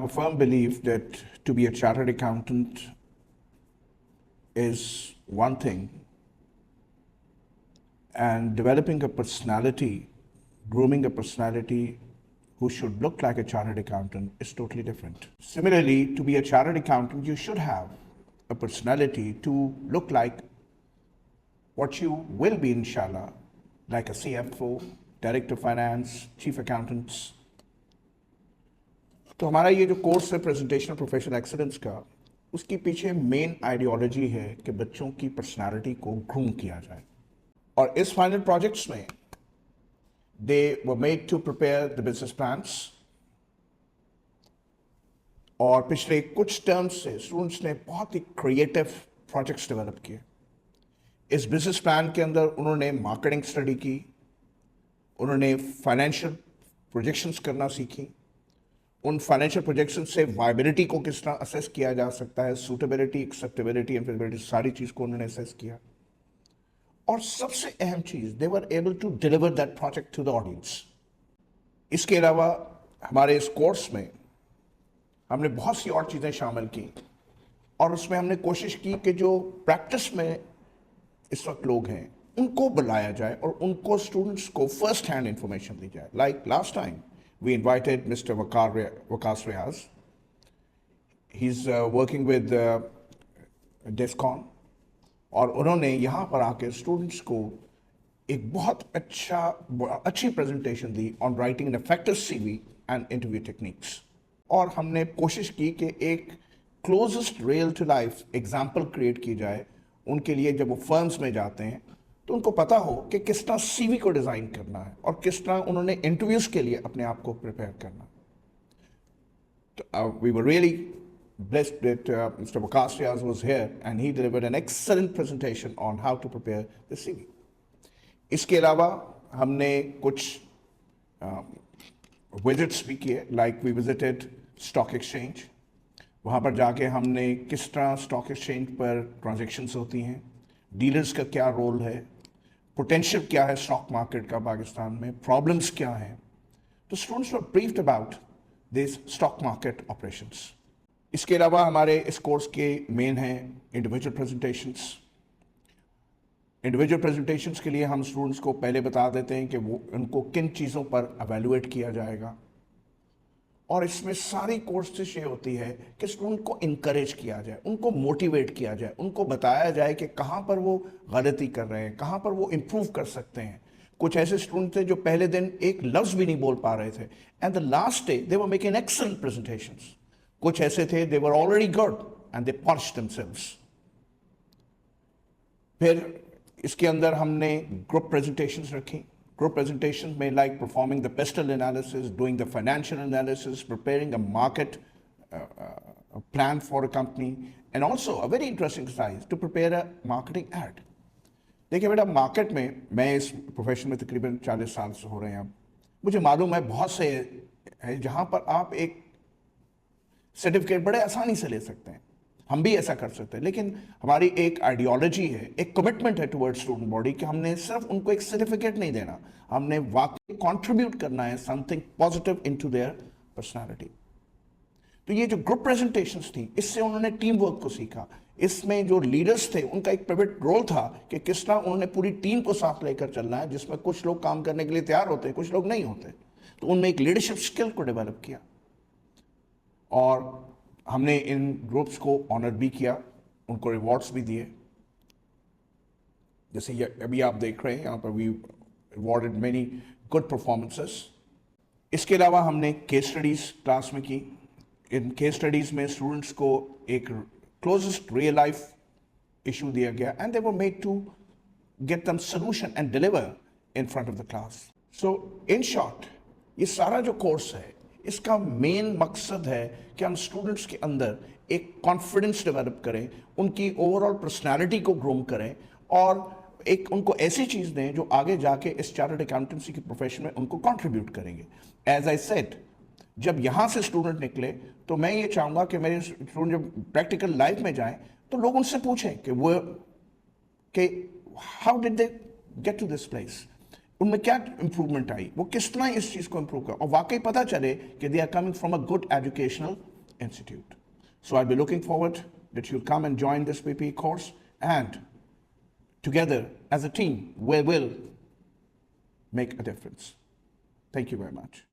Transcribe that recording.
have a firm belief that to be a chartered accountant is one thing, and developing a personality, grooming a personality who should look like a chartered accountant is totally different. Similarly, to be a chartered accountant, you should have a personality to look like what you will be, inshallah, like a CFO, Director of Finance, Chief Accountants. तो हमारा ये जो course है presentation professional excellence का, उसके पीछे main ideology है कि बच्चों की पर्सनालिटी को ग्रूम किया जाए. और इस फाइनल प्रोजेक्ट्स में they were made to prepare the business plans, और पिछले कुछ टर्म्स से स्टूडेंट्स ने बहुत ही क्रिएटिव प्रोजेक्ट्स डेवलप किए. इस बिजनेस प्लान के अंदर उन्होंने मार्केटिंग स्टडी की, उन्होंने फाइनेंशियल प्रोजेक्शंस करना सीखी, उन फाइनेंशियल प्रोजेक्शन से वायबिलिटी को किस तरह असेस किया जा सकता है, सूटेबिलिटी, एक्सेप्टेबिलिटी एंड फिजिबिलिटी, सारी चीज़ को उन्होंने असेस किया. और सबसे अहम चीज़, they were able to deliver that project to the audience. इसके अलावा हमारे इस कोर्स में हमने बहुत सी और चीज़ें शामिल की, और उसमें हमने कोशिश की कि जो प्रैक्टिस में इस वक्त लोग हैं उनको बुलाया जाए और उनको स्टूडेंट्स को फर्स्ट हैंड इंफॉर्मेशन दी जाए. Like last time we invited Mr. Waqas Riaz. He's working with DESCON, और उन्होंने यहाँ पर आके स्टूडेंट्स को एक बहुत अच्छी प्रेजेंटेशन दी on writing an effective CV and interview techniques. और हमने कोशिश की कि एक closest real to life example create की जाए उनके लिए. जब वो फर्म्स में जाते हैं तो उनको पता हो कि किस तरह CV को डिज़ाइन करना है और किस तरह उन्होंने इंटरव्यूज़ के लिए अपने आप को प्रिपेयर करना. तो we were really blessed that Mr. Waqas Riaz was here and he delivered an excellent presentation on how to prepare the CV. इसके अलावा हमने कुछ विजिट्स भी किए, like we visited stock exchange. वहाँ पर जाके हमने किस तरह स्टॉक एक्सचेंज पर ट्रांजेक्शन्स होती हैं, डीलर्स का क्या रोल है, पोटेंशियल क्या है स्टॉक मार्केट का पाकिस्तान में, प्रॉब्लम्स क्या हैं. तो students were briefed about this stock market operations. इसके अलावा हमारे इस कोर्स के मेन हैं इंडिविजुअल प्रेजेंटेशंस. इंडिविजुअल प्रेजेंटेशंस के लिए हम स्टूडेंट्स को पहले बता देते हैं कि वो उनको किन चीज़ों पर एवेलुएट किया जाएगा, और इसमें सारी कोर्सेज ये होती है कि स्टूडेंट को इनकरेज किया जाए, उनको मोटिवेट किया जाए, उनको बताया जाए कि कहाँ पर वो गलती कर रहे हैं, कहाँ पर वो इम्प्रूव कर सकते हैं. कुछ ऐसे स्टूडेंट थे जो पहले दिन एक लफ्ज़ भी नहीं बोल पा रहे थे, and the last day they were making excellent presentations. कुछ ऐसे थे they were already good and they polished themselves. फिर इसके अंदर हमने ग्रुप प्रेजेंटेशंस रखी. Group presentations may like performing the pestle analysis, doing the financial analysis, preparing a market plan for a company, and also a very interesting exercise to prepare a marketing ad. देखिए बेटा, market में मैं इस profession में तकरीबन 40 साल से हो रहे हैं. अब मुझे मालूम है बहुत से है जहाँ पर आप एक सर्टिफिकेट बड़े आसानी से ले सकते हैं, हम भी ऐसा कर सकते हैं, लेकिन हमारी एक आइडियोलॉजी है, एक कमिटमेंट है टुवर्ड स्टूडेंट बॉडी कि हमने सिर्फ उनको एक सर्टिफिकेट नहीं देना, हमने वाकई कंट्रीब्यूट करना है something positive into their personality. तो ये जो ग्रुप प्रेजेंटेशंस थी, इससे उन्होंने टीम वर्क को सीखा. इसमें जो लीडर्स थे उनका एक पिवट रोल था कि किस तरह उन्होंने पूरी टीम को साथ लेकर चलना है, जिसमें कुछ लोग काम करने के लिए तैयार होते हैं, कुछ लोग नहीं होते. तो उनमें एक लीडरशिप स्किल को डेवलप किया, और हमने इन ग्रुप्स को ऑनर भी किया, उनको रिवॉर्ड्स भी दिए. जैसे ये अभी आप देख रहे हैं यहाँ पर, we rewarded many good performances. इसके अलावा हमने केस स्टडीज़ क्लास में की. इन केस स्टडीज़ में स्टूडेंट्स को एक क्लोजेस्ट रियल लाइफ इशू दिया गया, and they were made to get them solution and deliver in front of the class. So in short, ये सारा जो कोर्स है, इसका मेन मकसद है कि हम स्टूडेंट्स के अंदर एक कॉन्फिडेंस डेवलप करें, उनकी ओवरऑल पर्सनालिटी को ग्रूम करें, और एक उनको ऐसी चीज़ दें जो आगे जाके इस चार्टर्ड अकाउंटेंसी की प्रोफेशन में उनको कंट्रीब्यूट करेंगे. एज आई सेड, जब यहाँ से स्टूडेंट निकले तो मैं ये चाहूँगा कि मेरे स्टूडेंट जब प्रैक्टिकल लाइफ में जाएं तो लोग उनसे पूछें कि how did they get to this place, उनमें क्या इंप्रूवमेंट आई, वो किस तरह इस चीज़ को इंप्रूव कर, और वाकई पता चले कि they are coming from a good educational Institute. So I'll be looking forward that you'll come and join this PPE course, and together as a team, we will make a difference. Thank you very much.